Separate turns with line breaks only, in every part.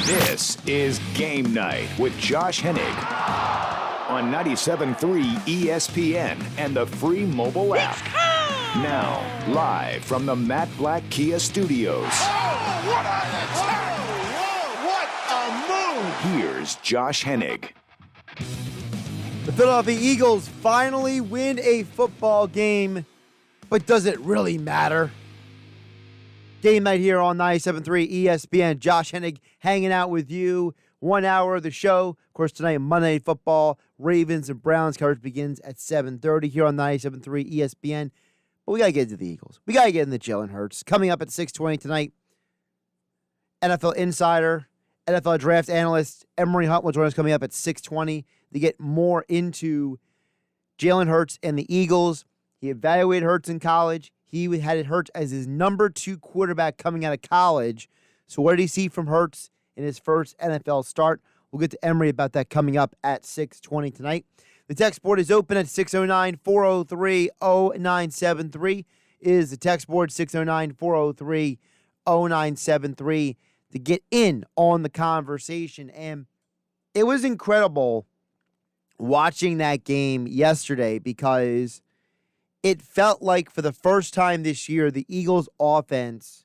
This is Game Night with Josh Hennig on 97.3 ESPN and the free mobile app. Now, live from the Matt Black Kia Studios.
What a move!
Here's Josh Hennig.
The Philadelphia Eagles finally win a football game, but does it really matter? Game Night here on 97.3 ESPN. Josh Hennig hanging out with you. 1 hour of the show. Of course, tonight, Monday Night Football, Ravens and Browns coverage begins at 7:30 here on 97.3 ESPN. But we got to get into the Eagles. We got to get into Jalen Hurts. Coming up at 6:20 tonight, NFL Insider, NFL Draft Analyst, Emory Hunt will join us coming up at 6:20 to get more into Jalen Hurts and the Eagles. He evaluated Hurts in college. He had Hurts as his number 2 quarterback coming out of college. So what did he see from Hurts in his first NFL start? We'll get to Emory about that coming up at 6:20 tonight. The text board is open at 609-403-0973 is the text board, 609-403-0973 to get in on the conversation. And it was incredible watching that game yesterday because it felt like for the first time this year, the Eagles' offense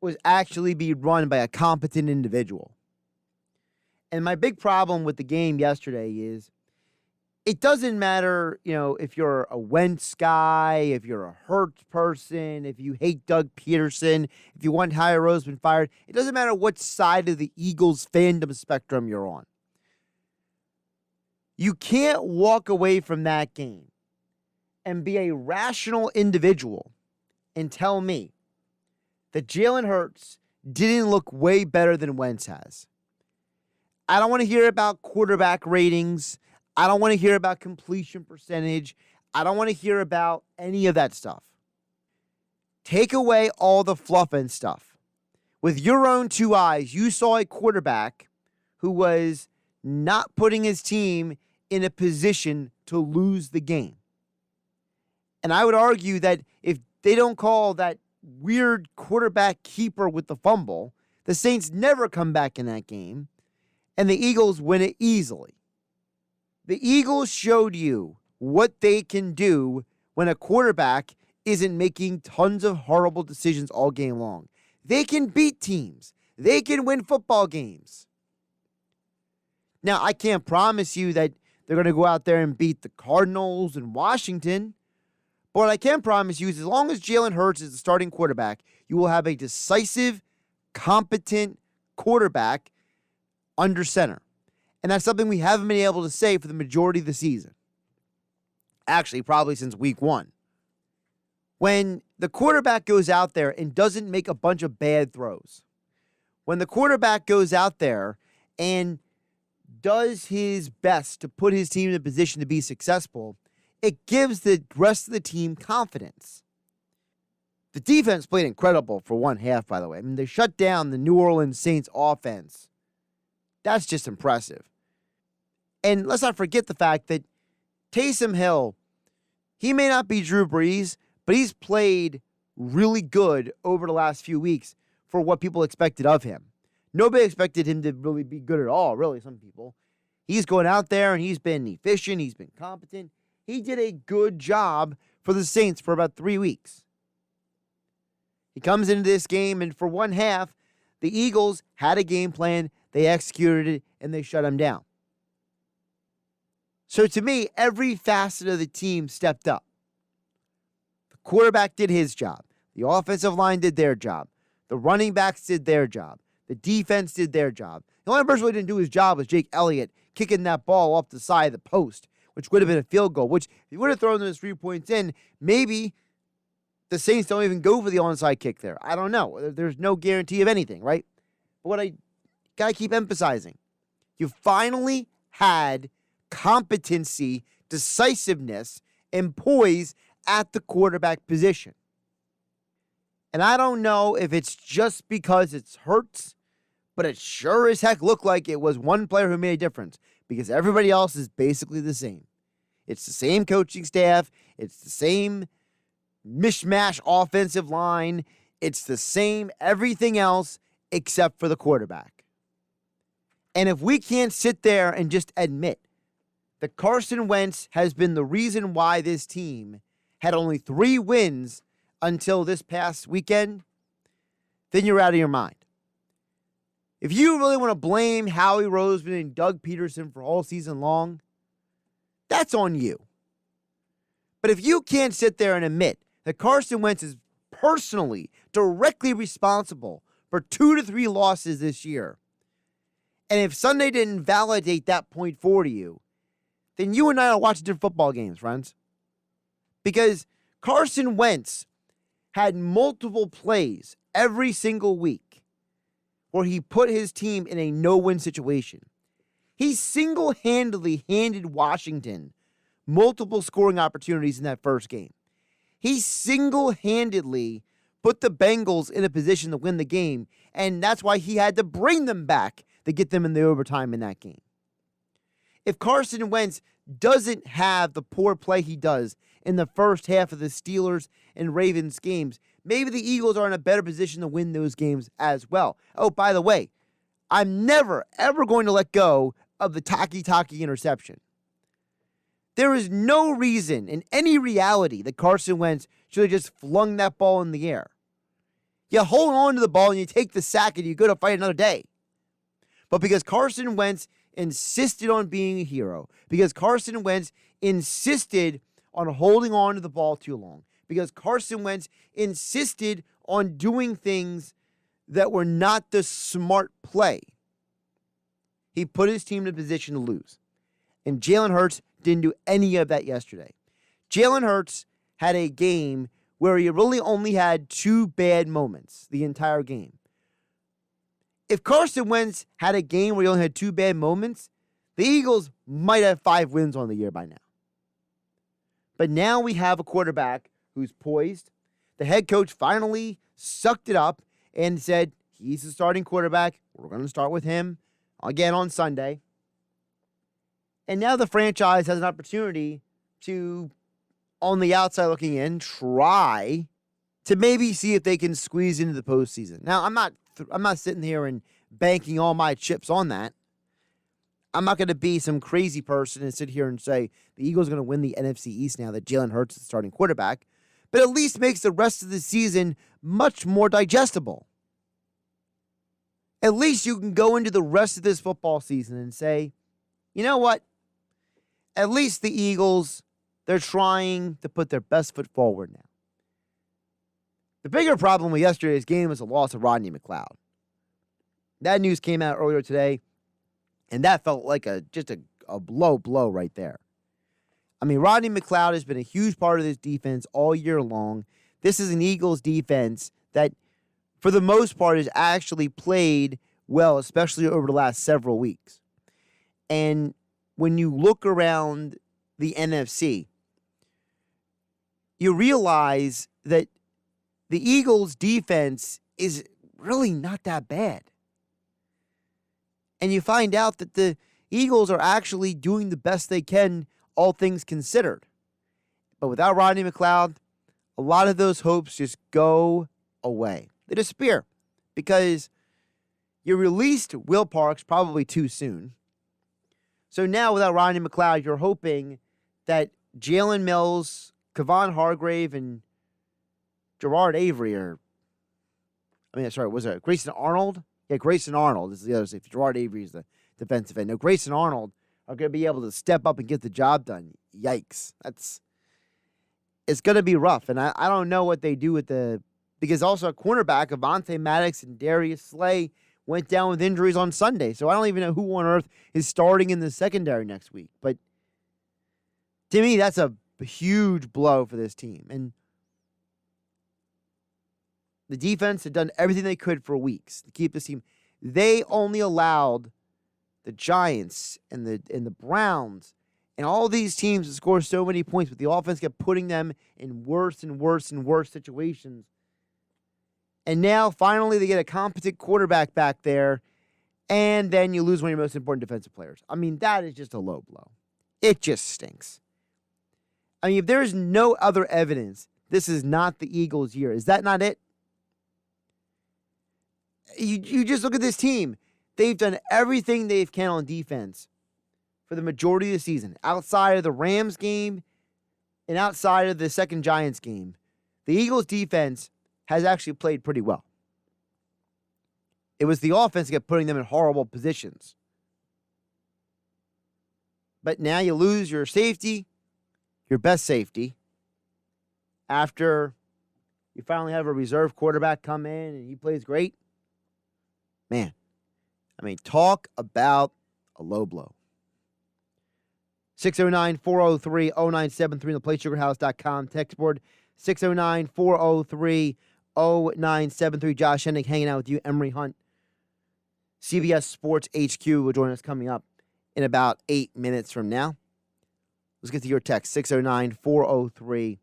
was actually being run by a competent individual. And my big problem with the game yesterday is it doesn't matter, if you're a Wentz guy, if you're a Hurts person, if you hate Doug Peterson, if you want Howie Roseman fired. It doesn't matter what side of the Eagles fandom spectrum you're on. You can't walk away from that game and be a rational individual and tell me that Jalen Hurts didn't look way better than Wentz has. I don't want to hear about quarterback ratings. I don't want to hear about completion percentage. I don't want to hear about any of that stuff. Take away all the fluff and stuff. With your own 2 eyes, you saw a quarterback who was not putting his team in a position to lose the game. And I would argue that if they don't call that weird quarterback keeper with the fumble, the Saints never come back in that game, and the Eagles win it easily. The Eagles showed you what they can do when a quarterback isn't making tons of horrible decisions all game long. They can beat teams. They can win football games. Now, I can't promise you that they're going to go out there and beat the Cardinals and Washington. But what I can promise you is as long as Jalen Hurts is the starting quarterback, you will have a decisive, competent quarterback under center. And that's something we haven't been able to say for the majority of the season. Actually, probably since week 1. When the quarterback goes out there and doesn't make a bunch of bad throws, when the quarterback goes out there and does his best to put his team in a position to be successful, it gives the rest of the team confidence. The defense played incredible for one half, by the way. I mean, they shut down the New Orleans Saints offense. That's just impressive. And let's not forget the fact that Taysom Hill, he may not be Drew Brees, but he's played really good over the last few weeks for what people expected of him. Nobody expected him to really be good at all, really, some people. He's going out there and he's been efficient, he's been competent. He did a good job for the Saints for about 3 weeks. He comes into this game, and for one half, the Eagles had a game plan, they executed it, and they shut him down. So to me, every facet of the team stepped up. The quarterback did his job. The offensive line did their job. The running backs did their job. The defense did their job. The only person who didn't do his job was Jake Elliott kicking that ball off the side of the post, which would have been a field goal, which if he would have thrown those 3 points in, maybe the Saints don't even go for the onside kick there. I don't know. There's no guarantee of anything, right? But what I got to keep emphasizing, you finally had competency, decisiveness, and poise at the quarterback position. And I don't know if it's just because it's Hurts, but it sure as heck looked like it was one player who made a difference because everybody else is basically the same. It's the same coaching staff. It's the same mishmash offensive line. It's the same everything else except for the quarterback. And if we can't sit there and just admit that Carson Wentz has been the reason why this team had only 3 wins until this past weekend, then you're out of your mind. If you really want to blame Howie Roseman and Doug Peterson for all season long, that's on you. But if you can't sit there and admit that Carson Wentz is personally, directly responsible for 2 to 3 losses this year, and if Sunday didn't validate that point for you, then you and I are watching different football games, friends. Because Carson Wentz had multiple plays every single week where he put his team in a no-win situation. He single-handedly handed Washington multiple scoring opportunities in that first game. He single-handedly put the Bengals in a position to win the game, and that's why he had to bring them back to get them in the overtime in that game. If Carson Wentz doesn't have the poor play he does in the first half of the Steelers and Ravens games, maybe the Eagles are in a better position to win those games as well. Oh, by the way, I'm never, ever going to let go of the Taki interception. There is no reason in any reality that Carson Wentz should have just flung that ball in the air. You hold on to the ball and you take the sack and you go to fight another day. But because Carson Wentz insisted on being a hero, because Carson Wentz insisted on holding on to the ball too long, because Carson Wentz insisted on doing things that were not the smart play, he put his team in a position to lose. And Jalen Hurts didn't do any of that yesterday. Jalen Hurts had a game where he really only had 2 bad moments the entire game. If Carson Wentz had a game where he only had 2 bad moments, the Eagles might have 5 wins on the year by now. But now we have a quarterback who's poised. The head coach finally sucked it up and said, he's the starting quarterback. We're going to start with him again on Sunday. And now the franchise has an opportunity to, on the outside looking in, try to maybe see if they can squeeze into the postseason. Now, I'm not sitting here and banking all my chips on that. I'm not going to be some crazy person and sit here and say the Eagles are going to win the NFC East now that Jalen Hurts is the starting quarterback, but at least makes the rest of the season much more digestible. At least you can go into the rest of this football season and say, you know what? At least the Eagles, they're trying to put their best foot forward now. The bigger problem with yesterday's game was the loss of Rodney Mcleod. That news came out earlier today, and that felt like just a blow right there. I mean, Rodney Mcleod has been a huge part of this defense all year long. This is an Eagles defense that, for the most part, has actually played well, especially over the last several weeks. And when you look around the NFC, you realize that the Eagles' defense is really not that bad. And you find out that the Eagles are actually doing the best they can, all things considered. But without Rodney Mcleod, a lot of those hopes just go away. They disappear because you released Will Parks probably too soon. So now without Rodney Mcleod, you're hoping that Jalen Mills, Kevon Hargrave, and Gerard Avery was it Grayson Arnold? Yeah, Grayson Arnold is the other safety. Gerard Avery is the defensive end. No, Grayson Arnold are going to be able to step up and get the job done. Yikes. It's going to be rough. And I don't know what they do because also a cornerback, Avonte Maddox and Darius Slay, went down with injuries on Sunday. So I don't even know who on earth is starting in the secondary next week. But to me, that's a huge blow for this team. And the defense had done everything they could for weeks to keep this team. They only allowed the Giants and the Browns and all these teams to score so many points, but the offense kept putting them in worse and worse and worse situations. And now, finally, they get a competent quarterback back there, and then you lose one of your most important defensive players. I mean, that is just a low blow. It just stinks. I mean, if there is no other evidence, this is not the Eagles' year. Is that not it? You just look at this team. They've done everything they can on defense for the majority of the season, outside of the Rams game and outside of the second Giants game. The Eagles' defense has actually played pretty well. It was the offense that kept putting them in horrible positions. But now you lose your safety, your best safety, after you finally have a reserve quarterback come in and he plays great. Man, I mean, talk about a low blow. 609-403-0973 on the PlaySugarHouse.com text board. 609-403-0973. Josh Hennig hanging out with you. Emory Hunt, CBS Sports HQ, will join us coming up in about 8 minutes from now. Let's get to your text. 609-403-0973.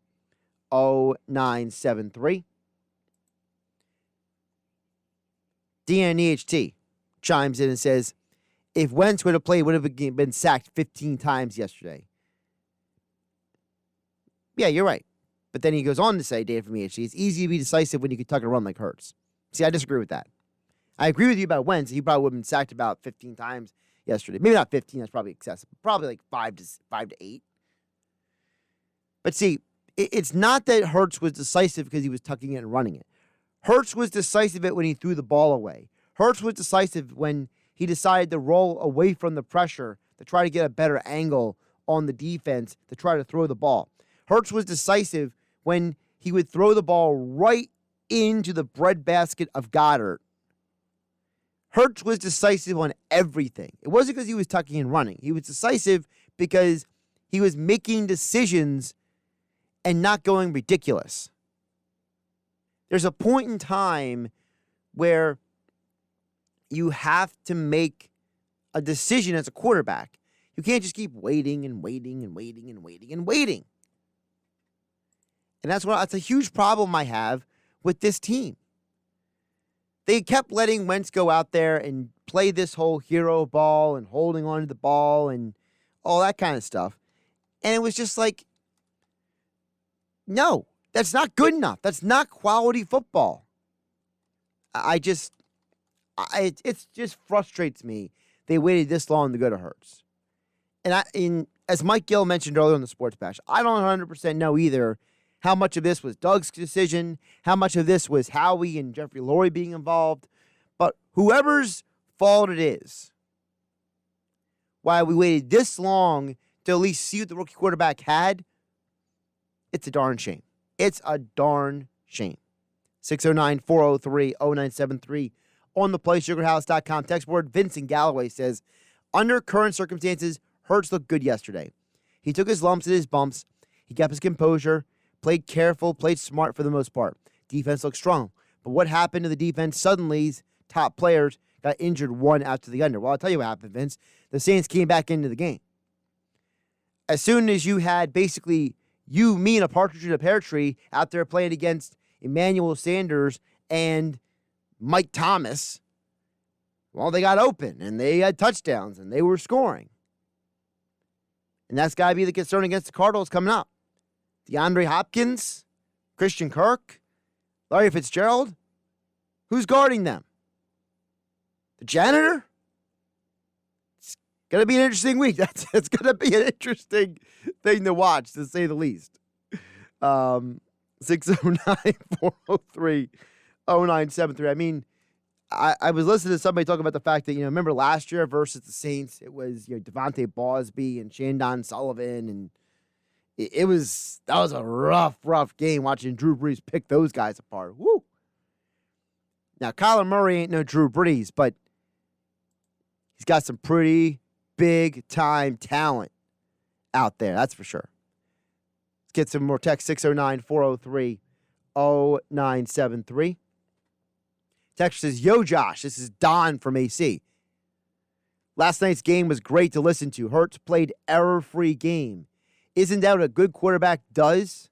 DNEHT chimes in and says, if Wentz would have played, would have been sacked 15 times yesterday. Yeah, you're right. But then he goes on to say, Dan from EHT, it's easy to be decisive when you can tuck and run like Hurts. See, I disagree with that. I agree with you about Wentz. He probably would have been sacked about 15 times yesterday. Maybe not 15. That's probably excessive. Probably like 5 to 8. But see, it's not that Hurts was decisive because he was tucking it and running it. Hurts was decisive when he threw the ball away. Hurts was decisive when he decided to roll away from the pressure to try to get a better angle on the defense to try to throw the ball. Hurts was decisive when he would throw the ball right into the breadbasket of Goddard. Hurts was decisive on everything. It wasn't because he was tucking and running. He was decisive because he was making decisions and not going ridiculous. There's a point in time where you have to make a decision as a quarterback. You can't just keep waiting and waiting and waiting and waiting and waiting. And that's a huge problem I have with this team. They kept letting Wentz go out there and play this whole hero ball and holding on to the ball and all that kind of stuff. And it was just like, no, that's not good enough. That's not quality football. It just frustrates me they waited this long to go to Hurts. And as Mike Gill mentioned earlier on the Sports Bash, I don't 100% know either how much of this was Doug's decision, how much of this was Howie and Jeffrey Lurie being involved. But whoever's fault it is, why we waited this long to at least see what the rookie quarterback had, it's a darn shame. It's a darn shame. 609-403-0973 on the PlaySugarHouse.com text board. Vincent Galloway says, under current circumstances, Hurts looked good yesterday. He took his lumps and his bumps. He kept his composure, played careful, played smart for the most part. Defense looked strong. But what happened to the defense? Suddenly, top players got injured one after the other. Well, I'll tell you what happened, Vince. The Saints came back into the game. As soon as you had basically you, me, and a partridge in a pear tree out there playing against Emmanuel Sanders and Mike Thomas, well, they got open, and they had touchdowns, and they were scoring. And that's got to be the concern against the Cardinals coming up. DeAndre Hopkins, Christian Kirk, Larry Fitzgerald. Who's guarding them? The janitor? It's going to be an interesting week. It's going to be an interesting thing to watch, to say the least. 609-403-0973. I mean, I was listening to somebody talk about the fact that, remember last year versus the Saints, it was, Devontae Bosby and Shandon Sullivan, and that was a rough game watching Drew Brees pick those guys apart. Woo! Now, Kyler Murray ain't no Drew Brees, but he's got some pretty big-time talent out there, that's for sure. Let's get some more text, 609-403-0973. Text says, yo, Josh, this is Don from AC. Last night's game was great to listen to. Hurts played error-free game. Isn't that what a good quarterback does?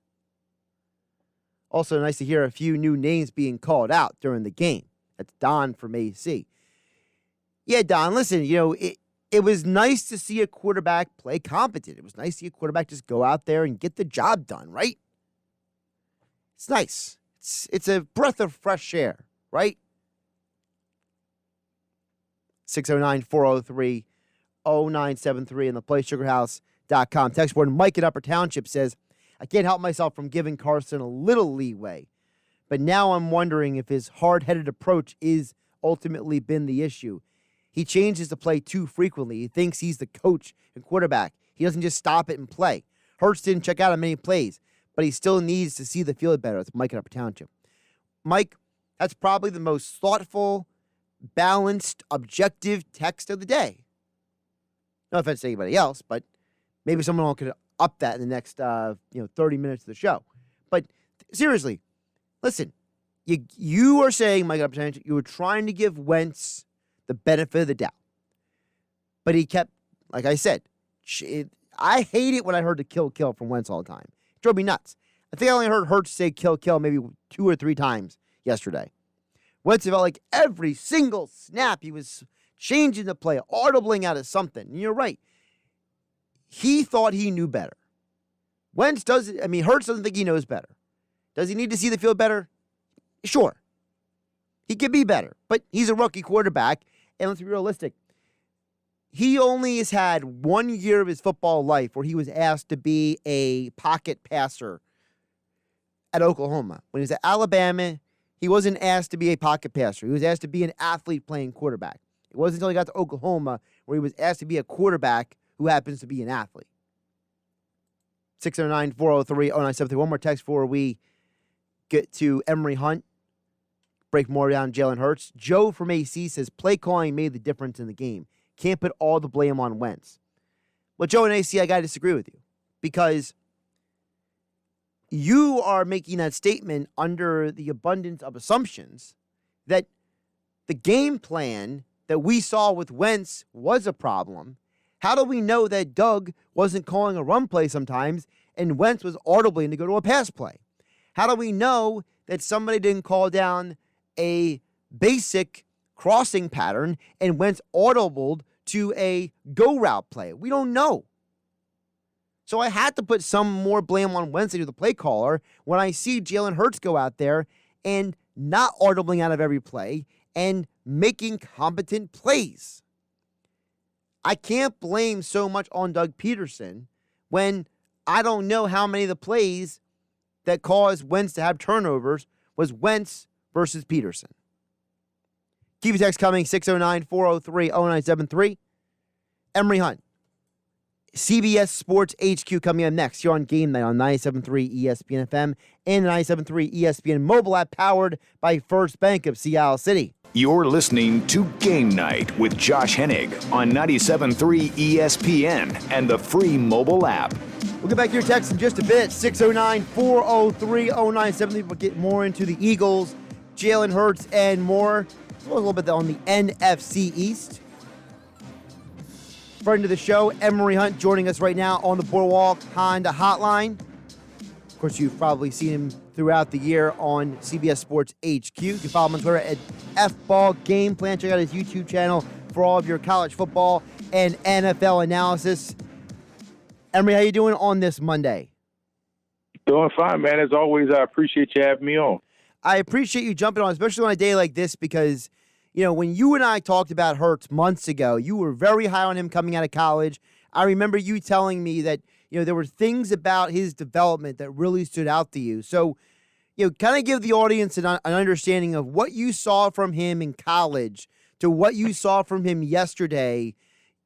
Also nice to hear a few new names being called out during the game. That's Don from AC. Yeah, Don, listen, it was nice to see a quarterback play competent. It was nice to see a quarterback just go out there and get the job done, right? It's nice. It's a breath of fresh air, right? 609-403-0973 and theplaysugarhouse.com. Text board Mike in Upper Township says, I can't help myself from giving Carson a little leeway, but now I'm wondering if his hard-headed approach is ultimately been the issue. He changes the play too frequently. He thinks he's the coach and quarterback. He doesn't just stop it and play. Hurts didn't check out on many plays, but he still needs to see the field better. That's Mike in Upper Township. Mike, that's probably the most thoughtful, balanced, objective text of the day. No offense to anybody else, but maybe someone could up that in the next 30 minutes of the show. But seriously, listen, you are saying, Mike, you were trying to give Wentz the benefit of the doubt. But he kept, like I said, I hate it when I heard the kill from Wentz all the time. It drove me nuts. I think I only heard Hurts say kill maybe 2 or 3 times yesterday. Wentz felt like every single snap he was changing the play, audibling out of something. And you're right. He thought he knew better. Hurts doesn't think he knows better. Does he need to see the field better? Sure. He could be better, but he's a rookie quarterback, and let's be realistic. He only has had 1 year of his football life where he was asked to be a pocket passer at Oklahoma. When he was at Alabama, he wasn't asked to be a pocket passer. He was asked to be an athlete playing quarterback. It wasn't until he got to Oklahoma where he was asked to be a quarterback who happens to be an athlete. 609-403-0973. One more text before we get to Emory Hunt. Break more down Jalen Hurts. Joe from AC says play calling made the difference in the game. Can't put all the blame on Wentz. Well, Joe and AC, I got to disagree with you because you are making that statement under the abundance of assumptions that the game plan that we saw with Wentz was a problem. How do we know that Doug wasn't calling a run play sometimes and Wentz was audibly to go to a pass play? How do we know that somebody didn't call down a basic crossing pattern and Wentz audibled to a go route play? We don't know. So I had to put some more blame on Wentz to the play caller when I see Jalen Hurts go out there and not audibling out of every play and making competent plays. I can't blame so much on Doug Peterson when I don't know how many of the plays that caused Wentz to have turnovers was Wentz versus Peterson. Keep your text coming, 609-403-0973. Emory Hunt, CBS Sports HQ coming up next. You're on Game Night on 97.3 ESPN FM and the 97.3 ESPN mobile app powered by First Bank of Seattle City.
You're listening to Game Night with Josh Hennig on 97.3 ESPN and the free mobile app.
We'll get back to your text in just a bit. 609-403-0973. We'll get more into the Eagles, Jalen Hurts, and more. A little bit on the NFC East. Friend of the show, Emory Hunt, joining us right now on the Boardwalk Honda Hotline. Of course, you've probably seen him throughout the year on CBS Sports HQ. You can follow him on Twitter at FBallGamePlan. Check out his YouTube channel for all of your college football and NFL analysis. Emory, how you doing on this Monday?
Doing fine, man. As always, I appreciate you having me on.
I appreciate you jumping on, especially on a day like this, because, when you and I talked about Hurts months ago, you were very high on him coming out of college. I remember you telling me that, there were things about his development that really stood out to you. So, kind of give the audience an understanding of what you saw from him in college to what you saw from him yesterday.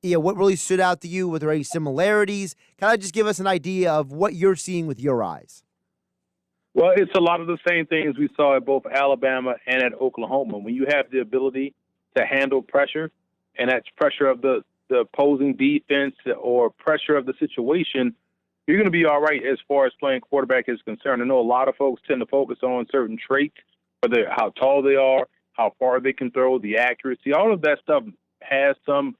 What really stood out to you? Were there any similarities? Kind of just give us an idea of what you're seeing with your eyes.
Well, it's a lot of the same things we saw at both Alabama and at Oklahoma. When you have the ability to handle pressure, and that's pressure of the opposing defense or pressure of the situation, you're going to be all right as far as playing quarterback is concerned. I know a lot of folks tend to focus on certain traits, whether how tall they are, how far they can throw, the accuracy. All of that stuff has some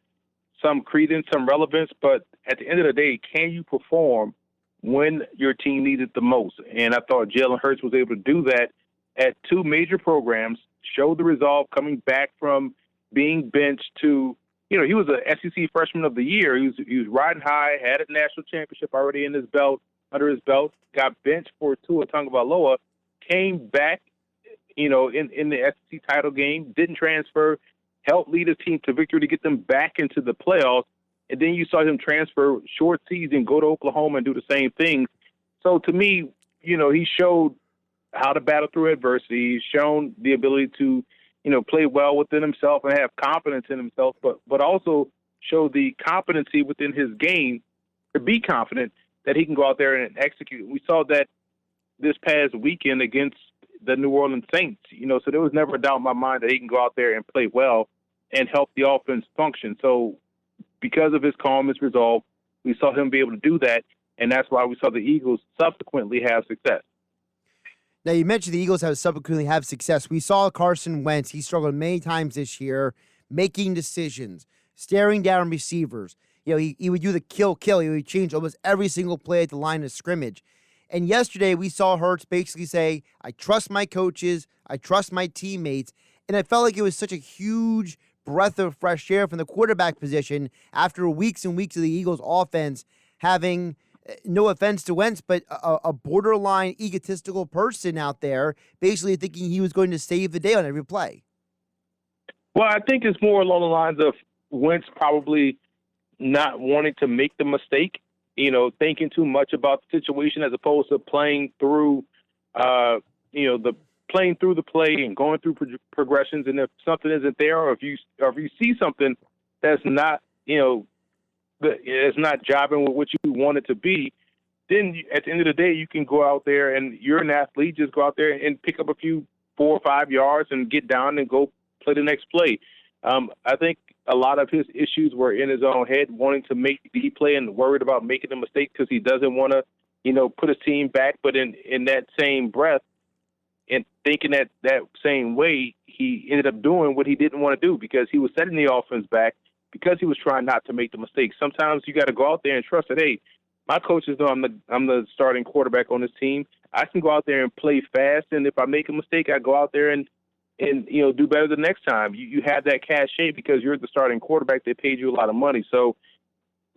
credence, some relevance, but at the end of the day, can you perform when your team needs it the most? And I thought Jalen Hurts was able to do that at 2 major programs, show the resolve coming back from being benched to, he was an SEC Freshman of the Year. He was riding high, had a national championship already under his belt, got benched for Tua Tagovailoa, came back, in the SEC title game, didn't transfer, helped lead his team to victory to get them back into the playoffs. And then you saw him transfer short season, go to Oklahoma and do the same thing. So to me, he showed how to battle through adversity. He's shown the ability to, play well within himself and have confidence in himself, but also show the competency within his game to be confident that he can go out there and execute. We saw that this past weekend against the New Orleans Saints, so there was never a doubt in my mind that he can go out there and play well and help the offense function. So because of his calm, his resolve, we saw him be able to do that, and that's why we saw the Eagles subsequently have success.
Now, you mentioned the Eagles have subsequently have success. We saw Carson Wentz. He struggled many times this year making decisions, staring down receivers. He would do the kill. He would change almost every single play at the line of scrimmage. And yesterday, we saw Hurts basically say, I trust my coaches, I trust my teammates. And I felt like it was such a huge breath of fresh air from the quarterback position after weeks and weeks of the Eagles' offense having, no offense to Wentz, but a borderline egotistical person out there basically thinking he was going to save the day on every play.
Well, I think it's more along the lines of Wentz probably not wanting to make the mistake, thinking too much about the situation as opposed to playing through, playing through the play and going through progressions. And if something isn't there, or if you see something that's not, it's not jiving with what you want it to be, then at the end of the day, you can go out there and you're an athlete, just go out there and pick up a few 4 or 5 yards and get down and go play the next play. I think a lot of his issues were in his own head, wanting to make the play and worried about making a mistake because he doesn't want to, put his team back. But in that same breath and thinking that same way, he ended up doing what he didn't want to do because he was setting the offense back because he was trying not to make the mistake. Sometimes you got to go out there and trust that, hey, my coaches know I'm the starting quarterback on this team. I can go out there and play fast, and if I make a mistake, I go out there and do better the next time. You have that cachet because you're the starting quarterback. They paid you a lot of money. So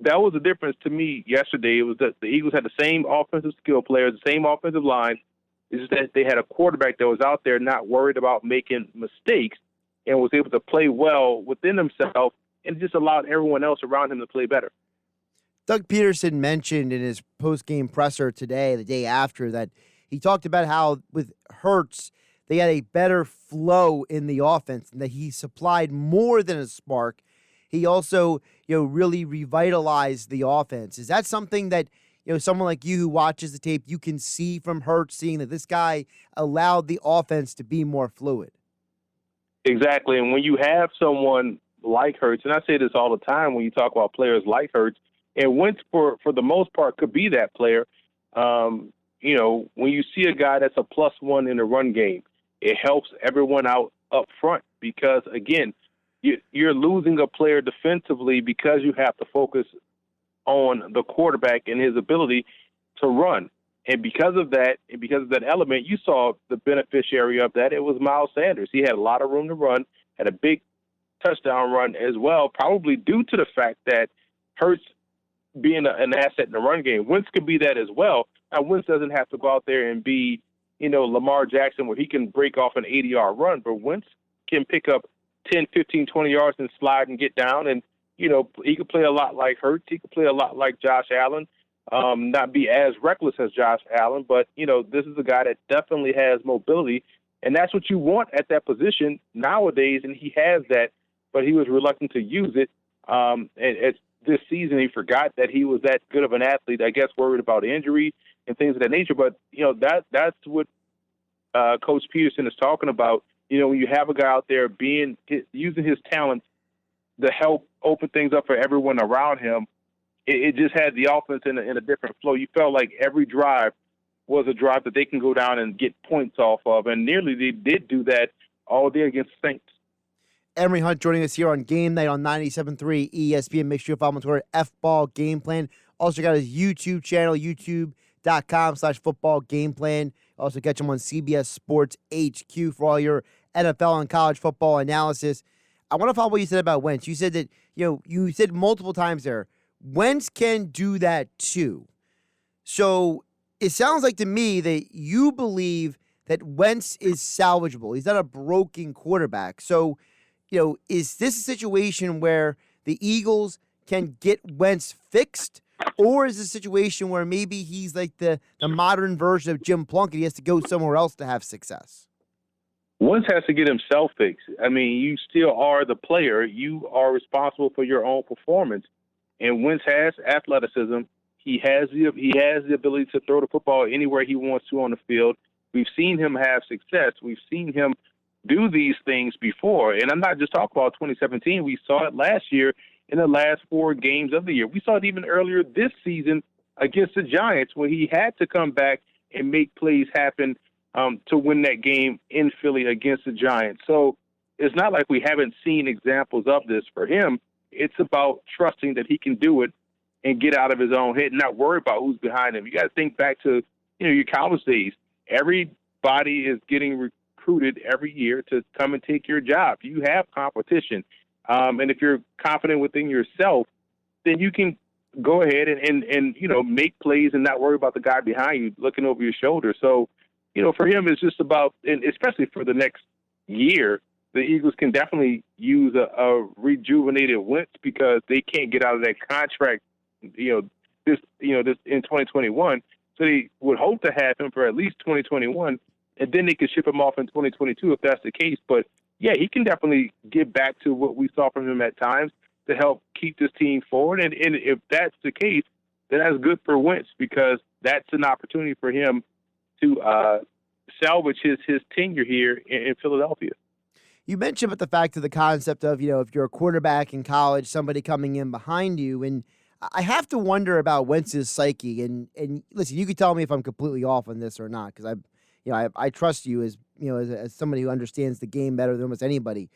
that was the difference to me yesterday. It was that the Eagles had the same offensive skill players, the same offensive line. It's just that they had a quarterback that was out there not worried about making mistakes and was able to play well within himself and just allowed everyone else around him to play better.
Doug Peterson mentioned in his post-game presser today, the day after, that he talked about how with Hurts, they had a better flow in the offense and that he supplied more than a spark. He also, really revitalized the offense. Is that something that, someone like you who watches the tape, you can see from Hurts, seeing that this guy allowed the offense to be more fluid?
Exactly. And when you have someone like Hurts, and I say this all the time when you talk about players like Hurts, and Wentz, for the most part, could be that player. When you see a guy that's a +1 in the run game, it helps everyone out up front because, again, you're losing a player defensively because you have to focus on the quarterback and his ability to run. And because of that element, you saw the beneficiary of that. It was Miles Sanders. He had a lot of room to run, had a big touchdown run as well, probably due to the fact that Hurts being an asset in the run game. Wentz could be that as well. Now, Wentz doesn't have to go out there and be, Lamar Jackson where he can break off an 80-yard run, but Wentz can pick up 10, 15, 20 yards and slide and get down. And, he could play a lot like Hurts. He could play a lot like Josh Allen, not be as reckless as Josh Allen, but, this is a guy that definitely has mobility, and that's what you want at that position nowadays, and he has that, but he was reluctant to use it. And this season, he forgot that he was that good of an athlete, I guess worried about injury and things of that nature. But, that's what Coach Peterson is talking about. When you have a guy out there using his talents to help open things up for everyone around him, it just had the offense in a different flow. You felt like every drive was a drive that they can go down and get points off of, and nearly they did do that all day against the Saints.
Emory Hunt joining us here on Game Night on 97.3 ESPN. Make sure you follow him on Twitter, FBall Game Plan. Also got his YouTube channel, youtube.com/football game plan. Also catch him on CBS Sports HQ for all your NFL and college football analysis. I want to follow what you said about Wentz. You said that, you said multiple times there, Wentz can do that too. So it sounds like to me that you believe that Wentz is salvageable. He's not a broken quarterback. So is this a situation where the Eagles can get Wentz fixed, or is this a situation where maybe he's like the modern version of Jim Plunkett? He has to go somewhere else to have success.
Wentz has to get himself fixed. I mean, you still are the player. You are responsible for your own performance. And Wentz has athleticism. He has the ability to throw the football anywhere he wants to on the field. We've seen him have success. We've seen him do these things before. And I'm not just talking about 2017. We saw it last year in the last 4 games of the year. We saw it even earlier this season against the Giants, where he had to come back and make plays happen to win that game in Philly against the Giants. So it's not like we haven't seen examples of this for him. It's about trusting that he can do it and get out of his own head and not worry about who's behind him. You got to think back to, your college days. Everybody is getting recruited every year to come and take your job. You have competition. And if you're confident within yourself, then you can go ahead and make plays and not worry about the guy behind you looking over your shoulder. So, for him, it's just about, and especially for the next year, the Eagles can definitely use a rejuvenated Wentz because they can't get out of that contract, this in 2021. So they would hope to have him for at least 2021, and then they could ship him off in 2022 if that's the case. But yeah, he can definitely get back to what we saw from him at times to help keep this team forward. And if that's the case, then that's good for Wentz because that's an opportunity for him to salvage his tenure here in Philadelphia.
You mentioned about the fact of the concept of, if you're a quarterback in college, somebody coming in behind you. And I have to wonder about Wentz's psyche. And listen, you can tell me if I'm completely off on this or not, because I trust you as somebody who understands the game better than almost anybody.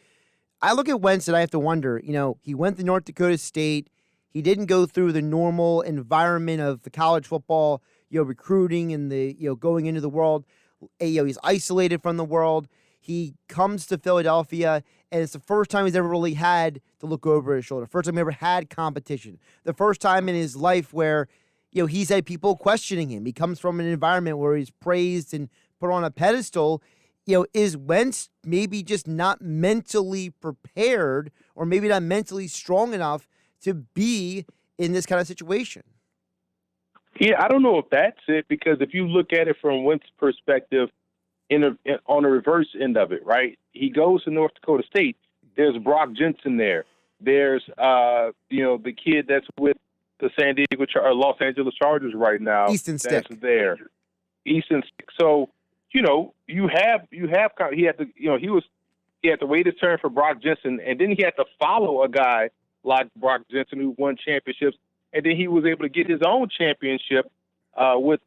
I look at Wentz and I have to wonder, he went to North Dakota State. He didn't go through the normal environment of the college football, recruiting and the, going into the world. He's isolated from the world. He comes to Philadelphia, and it's the first time he's ever really had to look over his shoulder. First time he ever had competition. The first time in his life where, he's had people questioning him. He comes from an environment where he's praised and put on a pedestal. Is Wentz maybe just not mentally prepared or maybe not mentally strong enough to be in this kind of situation?
Yeah, I don't know if that's it, because if you look at it from Wentz's perspective, on the reverse end of it, right? He goes to North Dakota State. There's Brock Jensen there. There's the kid that's with the Los Angeles Chargers right now.
Easton Stick.
That's there. Easton Stick. So he had to wait his turn for Brock Jensen, and then he had to follow a guy like Brock Jensen who won championships, and then he was able to get his own championship and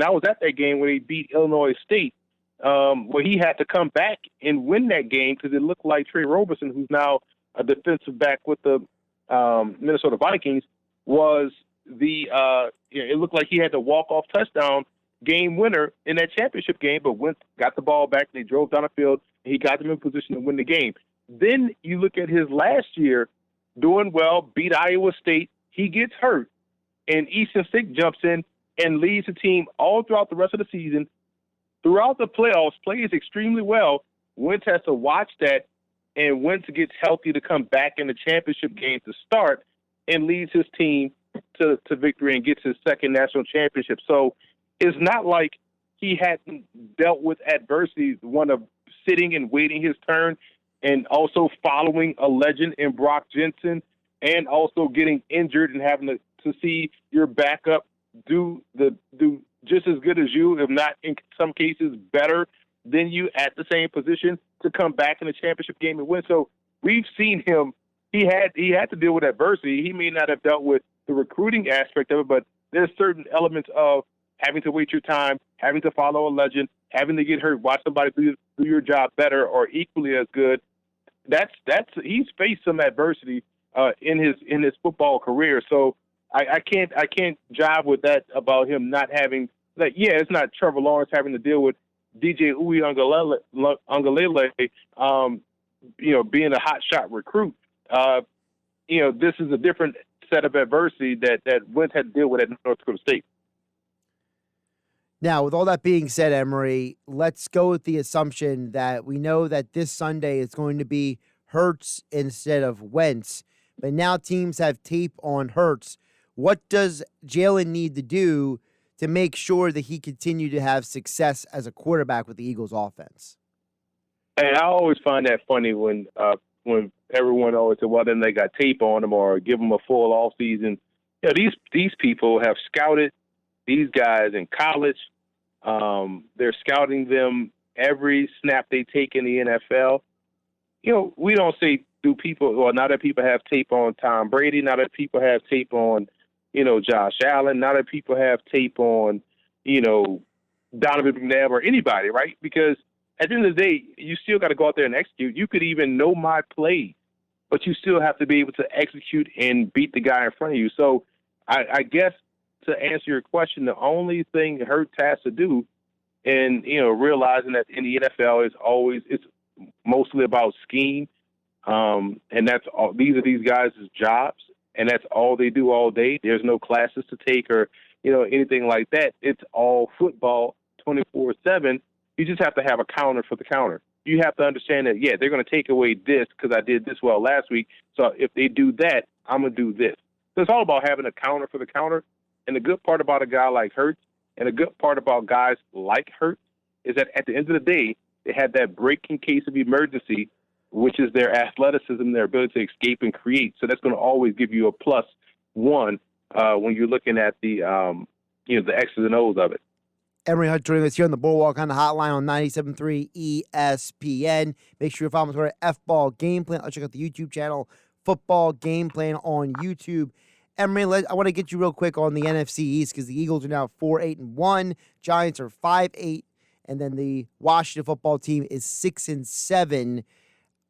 I was at that game when he beat Illinois State. Where he had to come back and win that game because it looked like Trey Roberson, who's now a defensive back with the Minnesota Vikings, was it looked like he had the walk-off touchdown game winner in that championship game, but Wentz got the ball back and they drove down the field and he got them in position to win the game. Then you look at his last year, doing well, beat Iowa State, he gets hurt, and Easton Stick jumps in and leads the team all throughout the rest of the season. Throughout the playoffs, plays extremely well. Wentz has to watch that, and Wentz gets healthy to come back in the championship game to start and leads his team to victory and gets his second national championship. So it's not like he hadn't dealt with adversity, one of sitting and waiting his turn and also following a legend in Brock Jensen and also getting injured and having to see your backup do just as good as you, if not in some cases better than you at the same position to come back in the championship game and win. So we've seen him. He had to deal with adversity. He may not have dealt with the recruiting aspect of it, but there's certain elements of having to wait your time, having to follow a legend, having to get hurt, watch somebody do your job better or equally as good. He's faced some adversity in his football career. So I can't jive with that about him not having, it's not Trevor Lawrence having to deal with DJ Uiagalelei, being a hot shot recruit. This is a different set of adversity that Wentz had to deal with at North Dakota State.
Now, with all that being said, Emory, let's go with the assumption that we know that this Sunday is going to be Hurts instead of Wentz, but now teams have tape on Hurts. What does Jalen need to do to make sure that he continue to have success as a quarterback with the Eagles offense?
And I always find that funny when everyone always says, well, then they got tape on them or give them a full off season. You know, these people have scouted these guys in college. They're scouting them every snap they take in the NFL. You know, we don't say now that people have tape on Tom Brady, now that people have tape on, Josh Allen, now that people have tape on, Donovan McNabb or anybody, right? Because at the end of the day, you still got to go out there and execute. You could even know my play, but you still have to be able to execute and beat the guy in front of you. So I guess to answer your question, the only thing Hurts has to do, and realizing that in the NFL it's mostly about scheme, and that's all. These are these guys' jobs, and that's all they do all day. There's no classes to take or anything like that. It's all football 24/7. You just have to have a counter for the counter. You have to understand that they're going to take away this because I did this well last week. So if they do that, I'm going to do this. So it's all about having a counter for the counter. And the good part about a guy like Hurts and the good part about guys like Hurts is that at the end of the day, they have that break in case of emergency, which is their athleticism, their ability to escape and create. So that's going to always give you a +1 when you're looking at the X's and O's of it.
Emory Hunt joining us here on the Boardwalk on the hotline on 97.3 ESPN. Make sure you follow us on F-Ball Game Plan. I'll check out the YouTube channel, Football Game Plan on YouTube. Emory, I want to get you real quick on the NFC East because the Eagles are now 4-8-1, Giants are 5-8, and then the Washington football team is 6-7.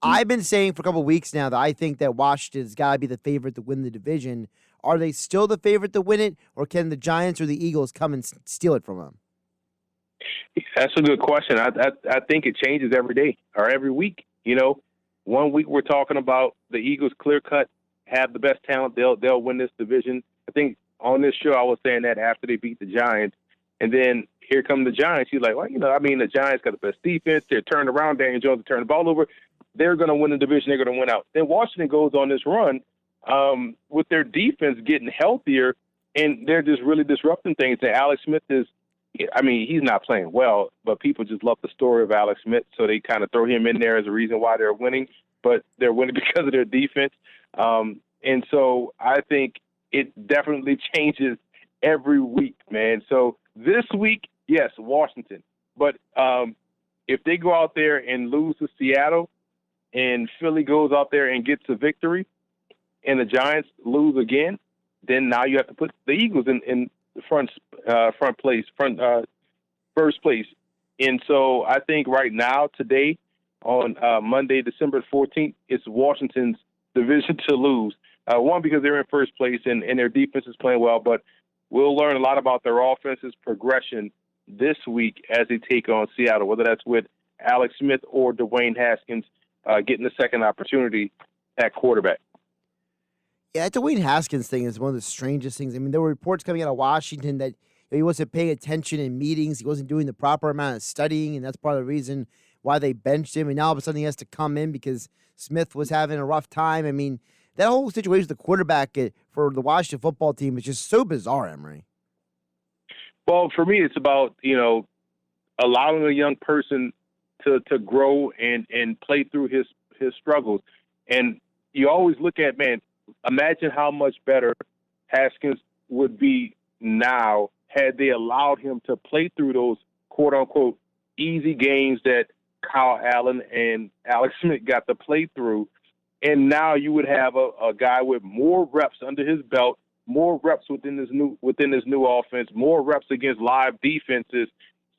I've been saying for a couple of weeks now that I think that Washington's got to be the favorite to win the division. Are they still the favorite to win it, or can the Giants or the Eagles come and steal it from them?
That's a good question. I think it changes every day or every week. 1 week we're talking about the Eagles clear cut, have the best talent. They'll win this division. I think on this show I was saying that after they beat the Giants, and then here come the Giants. You're like, well, the Giants got the best defense. They're turned around. Daniel Jones to turn the ball over. They're going to win the division. They're going to win out. Then Washington goes on this run with their defense getting healthier, and they're just really disrupting things. And Alex Smith he's not playing well, but people just love the story of Alex Smith, so they kind of throw him in there as a reason why they're winning, but they're winning because of their defense. And so I think it definitely changes every week, man. So this week, yes, Washington. But if they go out there and lose to Seattle and Philly goes out there and gets a victory and the Giants lose again, then now you have to put the Eagles in first place. And so I think right now, today, on Monday, December 14th, it's Washington's division to lose. One, because they're in first place and their defense is playing well, but we'll learn a lot about their offense's progression this week as they take on Seattle, whether that's with Alex Smith or Dwayne Haskins getting the second opportunity at quarterback.
Yeah, that Dwayne Haskins thing is one of the strangest things. I mean, there were reports coming out of Washington that he wasn't paying attention in meetings. He wasn't doing the proper amount of studying, and that's part of the reason why they benched him. And now all of a sudden he has to come in because Smith was having a rough time. I mean, that whole situation with the quarterback for the Washington football team is just so bizarre, Emory.
Well, for me, it's about, allowing a young person to grow and play through his struggles. And you always look at, imagine how much better Haskins would be now had they allowed him to play through those quote-unquote easy games that Kyle Allen and Alex Smith got to play through. And now you would have a guy with more reps under his belt, more reps within his new offense, more reps against live defenses,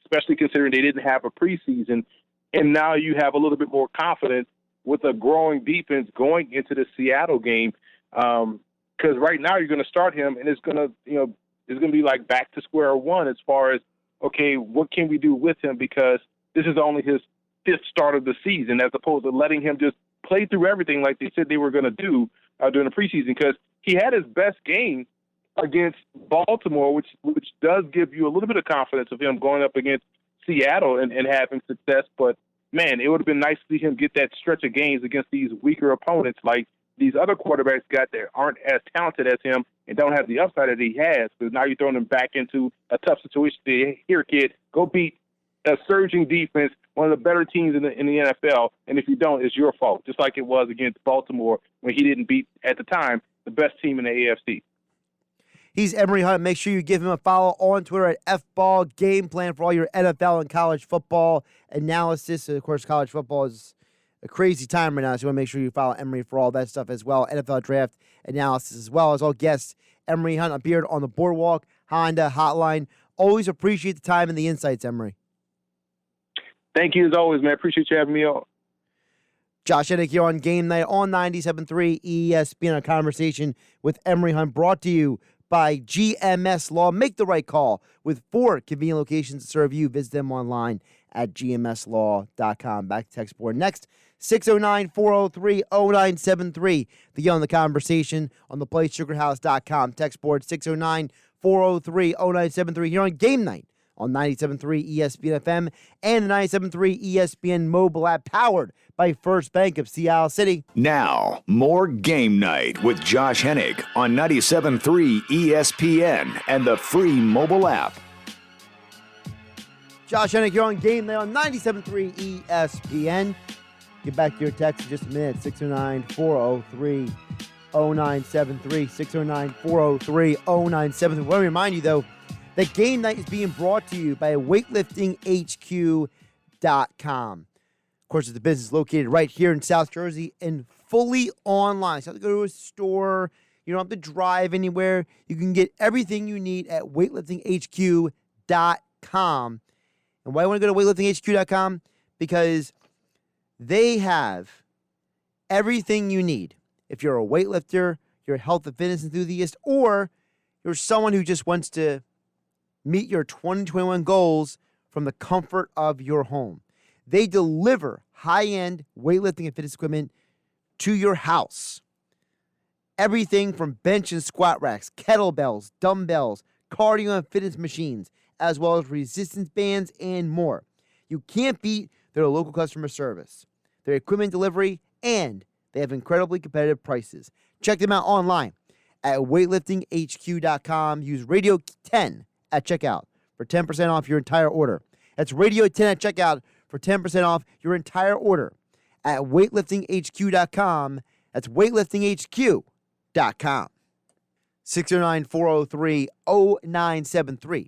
especially considering they didn't have a preseason. And now you have a little bit more confidence with a growing defense going into the Seattle game. Because right now you're going to start him, and it's going to be like back to square one as far as, okay, what can we do with him? Because this is only his fifth start of the season, as opposed to letting him just play through everything like they said they were going to do during the preseason. Because he had his best game against Baltimore, which does give you a little bit of confidence of him going up against Seattle and having success. But man, it would have been nice to see him get that stretch of games against these weaker opponents like these other quarterbacks got that aren't as talented as him and don't have the upside that he has. Because now you're throwing him back into a tough situation. Here, kid, go beat a surging defense, one of the better teams in the NFL, and if you don't, it's your fault, just like it was against Baltimore when he didn't beat, at the time, the best team in the AFC.
He's Emory Hunt. Make sure you give him a follow on Twitter at FBall Game Plan for all your NFL and college football analysis. Of course, college football is a crazy time right now, so you want to make sure you follow Emory for all that stuff as well. NFL draft analysis as well as all guests. Emory Hunt appeared on the Boardwalk Honda Hotline. Always appreciate the time and the insights, Emory.
Thank you as always, man. Appreciate you having me on.
Josh Hennig here on Game Night on 97.3 ESPN. A conversation with Emory Hunt brought to you by GMS Law. Make the right call with 4 convenient locations to serve you. Visit them online at gmslaw.com. Back to text board next. 609-403-0973. The Young the Conversation on the PlaySugarHouse.com. Text board 609-403-0973 here on Game Night on 97.3 ESPN FM and the 97.3 ESPN mobile app powered by First Bank of Sea City.
Now, more Game Night with Josh Hennig on 97.3 ESPN and the free mobile app.
Josh Hennig here on Game Night on 97.3 ESPN. Get back to your text in just a minute. 609-403-0973. 609-403-0973. I want to remind you, though, that Game Night is being brought to you by weightliftinghq.com. Of course, it's a business located right here in South Jersey and fully online. So you don't have to go to a store. You don't have to drive anywhere. You can get everything you need at weightliftinghq.com. And why I want to go to weightliftinghq.com? Because they have everything you need. If you're a weightlifter, you're a health and fitness enthusiast, or you're someone who just wants to meet your 2021 goals from the comfort of your home. They deliver high-end weightlifting and fitness equipment to your house. Everything from bench and squat racks, kettlebells, dumbbells, cardio and fitness machines, as well as resistance bands and more. You can't beat their local customer service, their equipment delivery, and they have incredibly competitive prices. Check them out online at weightliftinghq.com. Use Radio 10 at checkout for 10% off your entire order. That's Radio 10 at checkout for 10% off your entire order at weightliftinghq.com. That's weightliftinghq.com. 609-403-0973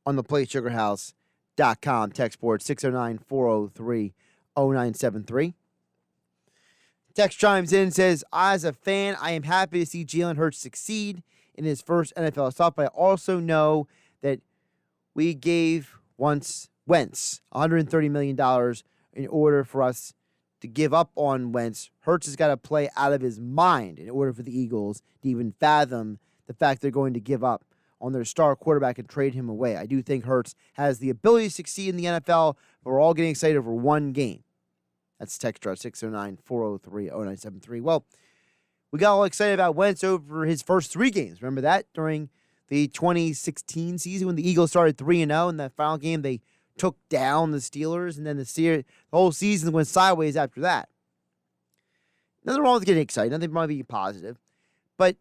on the PlaySugarHouse.com. Text board 609-403-0973. Text chimes in and says, as a fan, I am happy to see Jalen Hurts succeed in his first NFL start, but I also know that we gave Wentz $130 million in order for us to give up on Wentz. Hurts has got to play out of his mind in order for the Eagles to even fathom the fact they're going to give up on their star quarterback and trade him away. I do think Hurts has the ability to succeed in the NFL, but we're all getting excited over one game. That's text at 609-403-0973. Well, we got all excited about Wentz over his first 3 games. Remember that during the 2016 season when the Eagles started 3-0 in that final game they took down the Steelers, and then the whole season went sideways after that. Nothing wrong with getting excited. Nothing wrong with being positive. But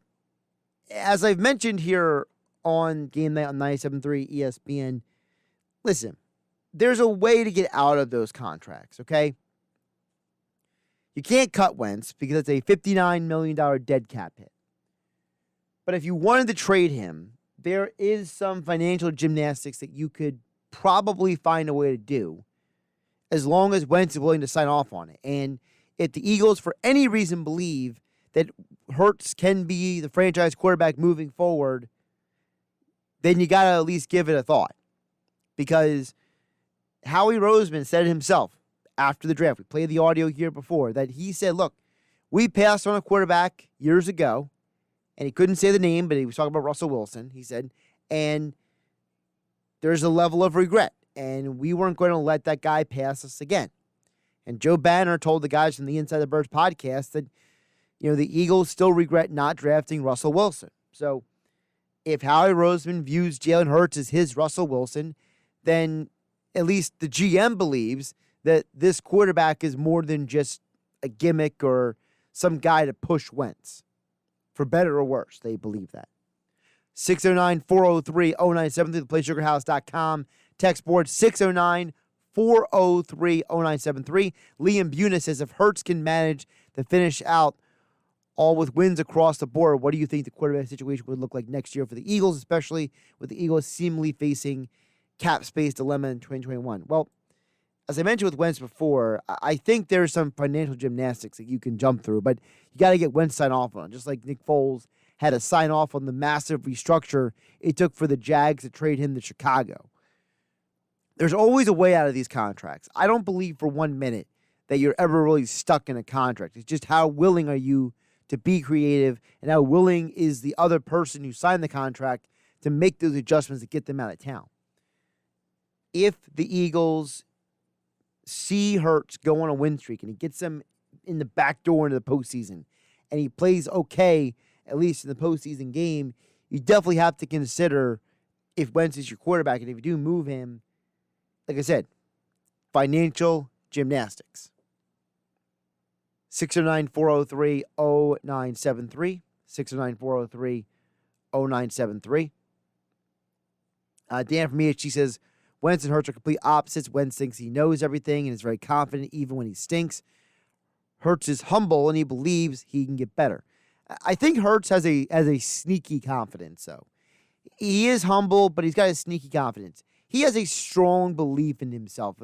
as I've mentioned here on Game Night on 97.3 ESPN, listen, there's a way to get out of those contracts, okay? You can't cut Wentz because it's a $59 million dead cap hit. But if you wanted to trade him, there is some financial gymnastics that you could probably find a way to do as long as Wentz is willing to sign off on it. And if the Eagles, for any reason, believe that Hurts can be the franchise quarterback moving forward, then you got to at least give it a thought. Because Howie Roseman said it himself after the draft. We played the audio here before that he said, look, we passed on a quarterback years ago, and he couldn't say the name, but he was talking about Russell Wilson, he said, and there's a level of regret, and we weren't going to let that guy pass us again. And Joe Banner told the guys from the Inside the Birds podcast that, the Eagles still regret not drafting Russell Wilson. So if Howie Roseman views Jalen Hurts as his Russell Wilson, then at least the GM believes that this quarterback is more than just a gimmick or some guy to push Wentz. For better or worse, they believe that. 609-403-0973, theplaysugarhouse.com. Text board 609-403-0973. Liam Buna says, if Hurts can manage to finish out all with wins across the board, what do you think the quarterback situation would look like next year for the Eagles, especially with the Eagles seemingly facing cap space dilemma in 2021? Well, as I mentioned with Wentz before, I think there's some financial gymnastics that you can jump through, but you got to get Wentz sign off on, just like Nick Foles had to sign off on the massive restructure it took for the Jags to trade him to Chicago. There's always a way out of these contracts. I don't believe for 1 minute that you're ever really stuck in a contract. It's just how willing are you to be creative and how willing is the other person who signed the contract to make those adjustments to get them out of town. If the Eagles see Hurts go on a win streak and he gets them in the back door into the postseason and he plays okay, at least in the postseason game, you definitely have to consider if Wentz is your quarterback, and if you do move him, like I said, financial gymnastics. 609-403-0973. 609-403-0973. Dan from EHG says, Wentz and Hurts are complete opposites. Wentz thinks he knows everything and is very confident even when he stinks. Hurts is humble and he believes he can get better. I think Hurts has a sneaky confidence, though. He is humble, but he's got a sneaky confidence. He has a strong belief in himself.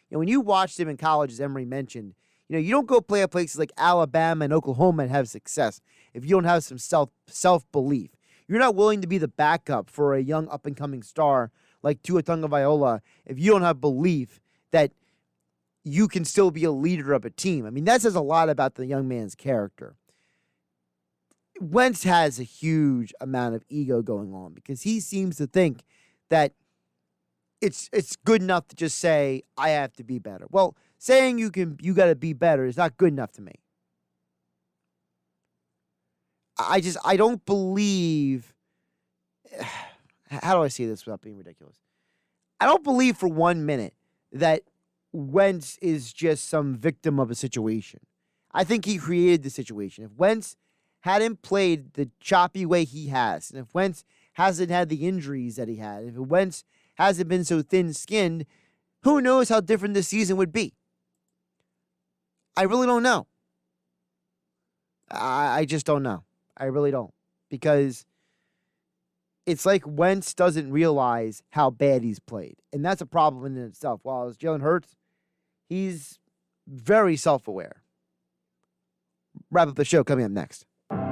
When you watched him in college, as Emory mentioned, you don't go play at places like Alabama and Oklahoma and have success if you don't have some self-belief. You're not willing to be the backup for a young up-and-coming star like Tua Tagovailoa if you don't have belief that you can still be a leader of a team. I mean, that says a lot about the young man's character. Wentz has a huge amount of ego going on because he seems to think that it's good enough to just say, I have to be better. Well, saying you got to be better is not good enough to me. I don't believe, how do I say this without being ridiculous? I don't believe for 1 minute that Wentz is just some victim of a situation. I think he created the situation. If Wentz hadn't played the choppy way he has, and if Wentz hasn't had the injuries that he had, if Wentz hasn't been so thin-skinned, who knows how different this season would be? I really don't know. I just don't know. I really don't. Because it's like Wentz doesn't realize how bad he's played. And that's a problem in itself. While as Jalen Hurts, he's very self-aware. Wrap up the show coming up next.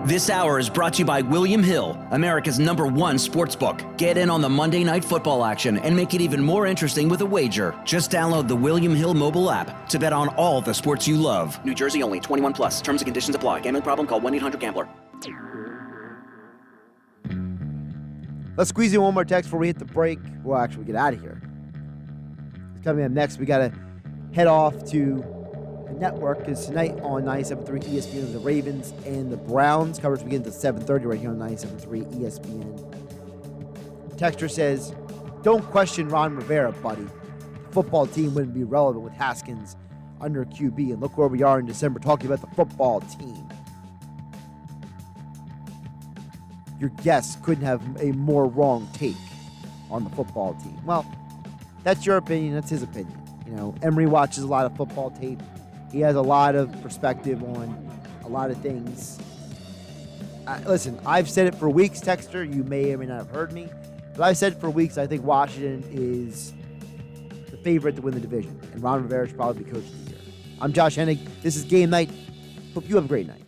This hour is brought to you by William Hill, America's #1 sportsbook. Get in on the Monday Night Football action and make it even more interesting with a wager. Just download the William Hill mobile app to bet on all the sports you love. New Jersey only, 21 plus. Terms and conditions apply. Gambling problem? Call 1-800-GAMBLER.
Let's squeeze in one more text before we hit the break. Well, actually, we get out of here. Coming up next, we got to head off to the network because tonight on 97.3 ESPN, the Ravens and the Browns. Coverage begins at 7:30 right here on 97.3 ESPN. Texter says, don't question Ron Rivera, buddy. The football team wouldn't be relevant with Haskins under QB. And look where we are in December talking about the football team. Your guest couldn't have a more wrong take on the football team. Well, that's your opinion. That's his opinion. Emory watches a lot of football tape. He has a lot of perspective on a lot of things. Listen, I've said it for weeks, Texter. You may or may not have heard me. But I've said it for weeks. I think Washington is the favorite to win the division. And Ron Rivera should probably be coach of the year. I'm Josh Hennig. This is Game Night. Hope you have a great night.